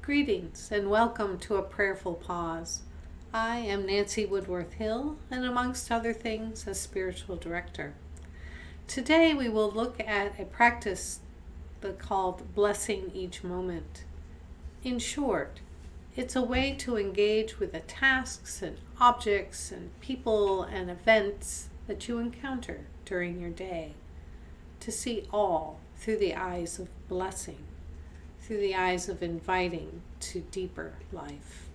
Greetings and welcome to a Prayerful Pause. I am Nancy Woodworth-Hill and amongst other things, a spiritual director. Today we will look at a practice called blessing each moment. In short, it's a way to engage with the tasks and objects and people and events that you encounter during your day, to see all through the eyes of blessing, through the eyes of inviting to deeper life.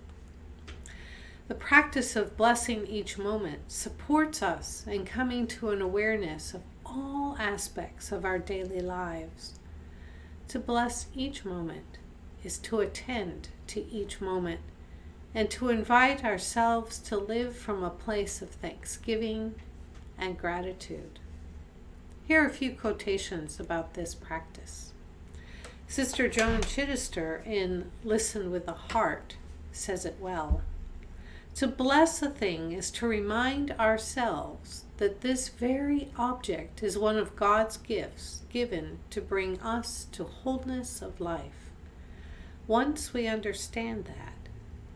The practice of blessing each moment supports us in coming to an awareness of all aspects of our daily lives. To bless each moment is to attend to each moment and to invite ourselves to live from a place of thanksgiving and gratitude. Here are a few quotations about this practice. Sister Joan Chittister in Listen with the Heart says it well. To bless a thing is to remind ourselves that this very object is one of God's gifts given to bring us to wholeness of life. Once we understand that,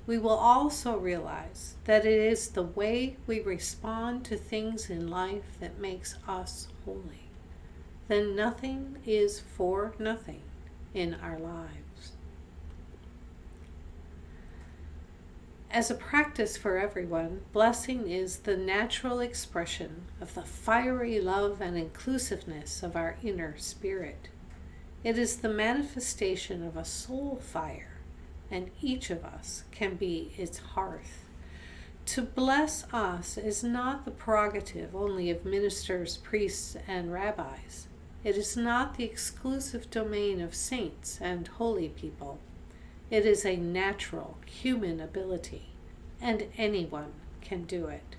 we will also realize that it is the way we respond to things in life that makes us holy. Then nothing is for nothing in our lives. As a practice for everyone, blessing is the natural expression of the fiery love and inclusiveness of our inner spirit. It is the manifestation of a soul fire, and each of us can be its hearth. To bless us is not the prerogative only of ministers, priests, and rabbis. It is not the exclusive domain of saints and holy people. It is a natural human ability, and anyone can do it.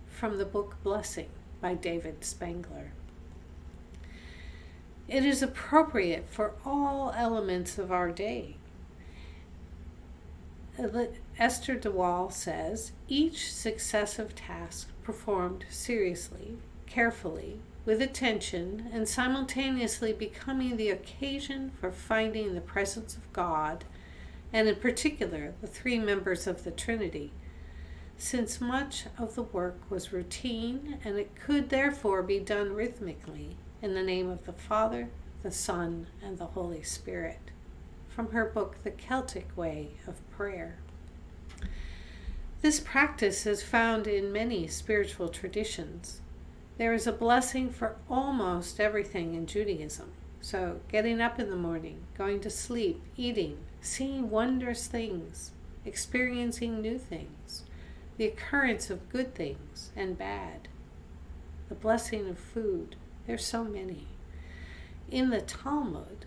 From the book Blessing by David Spangler. It is appropriate for all elements of our day. Esther de Waal says, each successive task performed seriously, carefully, with attention, and simultaneously becoming the occasion for finding the presence of God, and in particular the three members of the Trinity, since much of the work was routine and it could therefore be done rhythmically in the name of the Father, the Son, and the Holy Spirit. From her book, The Celtic Way of Prayer. This practice is found in many spiritual traditions. There is a blessing for almost everything in Judaism. So getting up in the morning, going to sleep, eating, seeing wondrous things, experiencing new things, the occurrence of good things and bad, the blessing of food. There's so many. In the Talmud,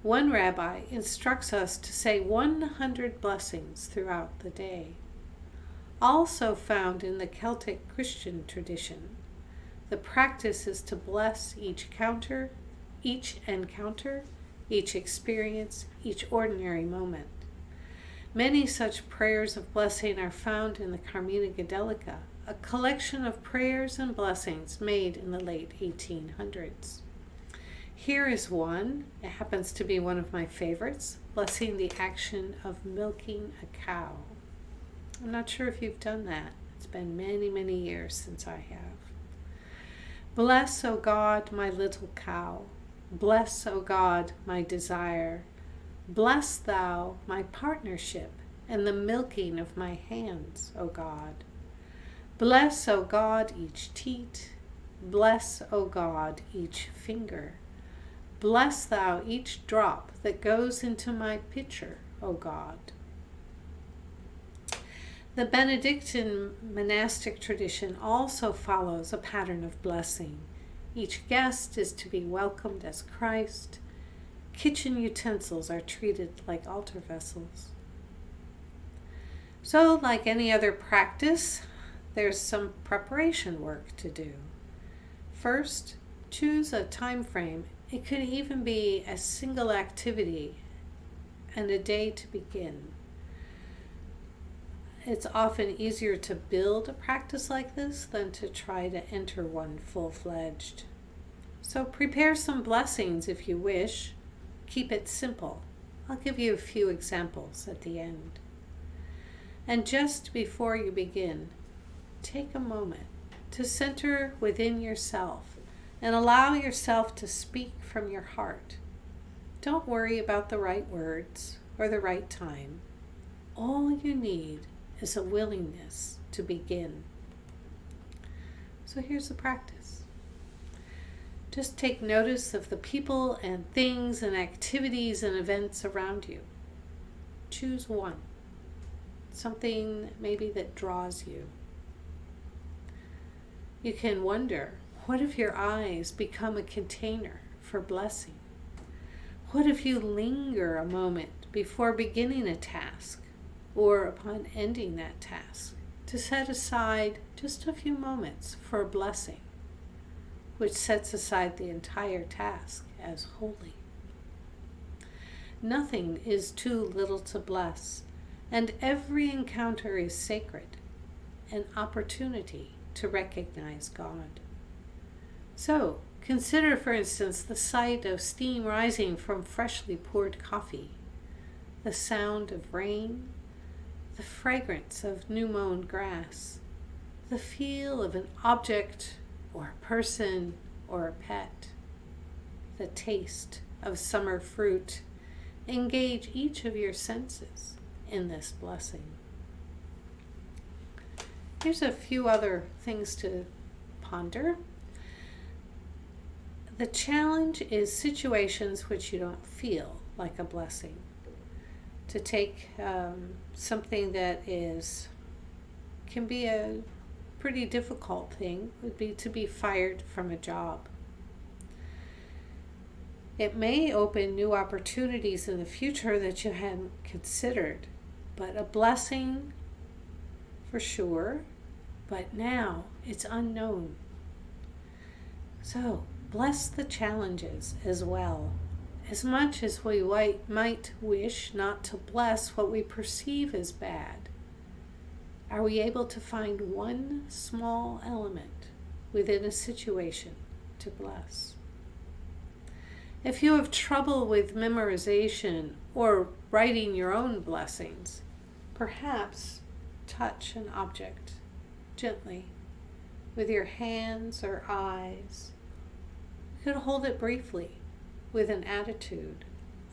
one rabbi instructs us to say 100 blessings throughout the day. Also found in the Celtic Christian tradition, the practice is to bless each encounter, each experience, each ordinary moment. Many such prayers of blessing are found in the Carmina Gadelica, a collection of prayers and blessings made in the late 1800s. Here is one. It happens to be one of my favorites, blessing the action of milking a cow. I'm not sure if you've done that. It's been many, many years since I have. Bless, O God, my little cow. Bless, O God, my desire. Bless thou my partnership and the milking of my hands, O God. Bless, O God, each teat. Bless, O God, each finger. Bless thou each drop that goes into my pitcher, O God. The Benedictine monastic tradition also follows a pattern of blessing. Each guest is to be welcomed as Christ. Kitchen utensils are treated like altar vessels. So, like any other practice, there's some preparation work to do. First, choose a time frame. It could even be a single activity and a day to begin. It's often easier to build a practice like this than to try to enter one full-fledged. So prepare some blessings if you wish. Keep it simple. I'll give you a few examples at the end. And just before you begin, take a moment to center within yourself and allow yourself to speak from your heart. Don't worry about the right words or the right time. All you need is a willingness to begin. So here's the practice. Just take notice of the people and things and activities and events around you. Choose one. Something maybe that draws you. You can wonder, what if your eyes become a container for blessing? What if you linger a moment before beginning a task or upon ending that task to set aside just a few moments for a blessing, which sets aside the entire task as holy? Nothing is too little to bless, and every encounter is sacred, an opportunity to recognize God. So, consider, for instance, the sight of steam rising from freshly poured coffee, the sound of rain, the fragrance of new-mown grass, the feel of an object or a person or a pet, the taste of summer fruit. Engage each of your senses in this blessing. Here's a few other things to ponder. The challenge is situations which you don't feel like a blessing. To take something that can be a pretty difficult thing would be to be fired from a job. It may open new opportunities in the future that you hadn't considered, but a blessing for sure, but now it's unknown. So bless the challenges as well. As much as we might wish not to bless what we perceive as bad, are we able to find one small element within a situation to bless? If you have trouble with memorization or writing your own blessings, perhaps touch an object gently with your hands or eyes. You could hold it briefly with an attitude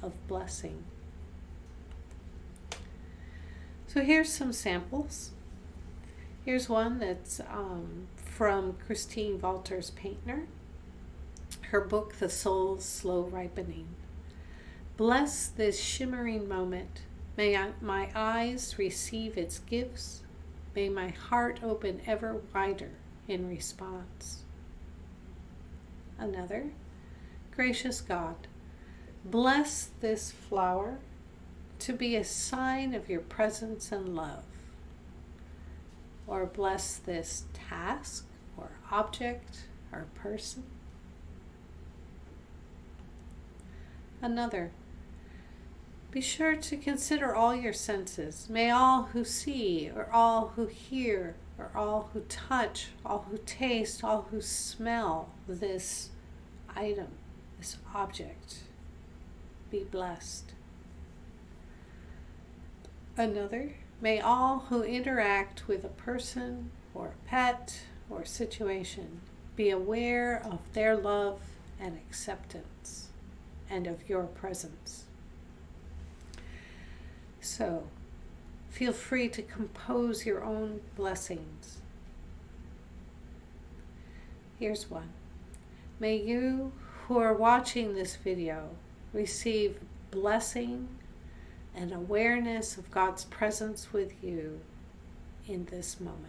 of blessing. So here's some samples. Here's one that's from Christine Walters Paintner. Her book, The Soul's Slow Ripening. Bless this shimmering moment. May my eyes receive its gifts. May my heart open ever wider in response. Another. Gracious God, bless this flower to be a sign of your presence and love. Or bless this task or object or person. Another. Be sure to consider all your senses. May all who see, or all who hear, or all who touch, all who taste, all who smell this item, this object, be blessed. Another. May all who interact with a person, or a pet, or situation be aware of their love and acceptance, and of your presence. So, feel free to compose your own blessings. Here's one. May you who are watching this video receive blessing and awareness of God's presence with you in this moment.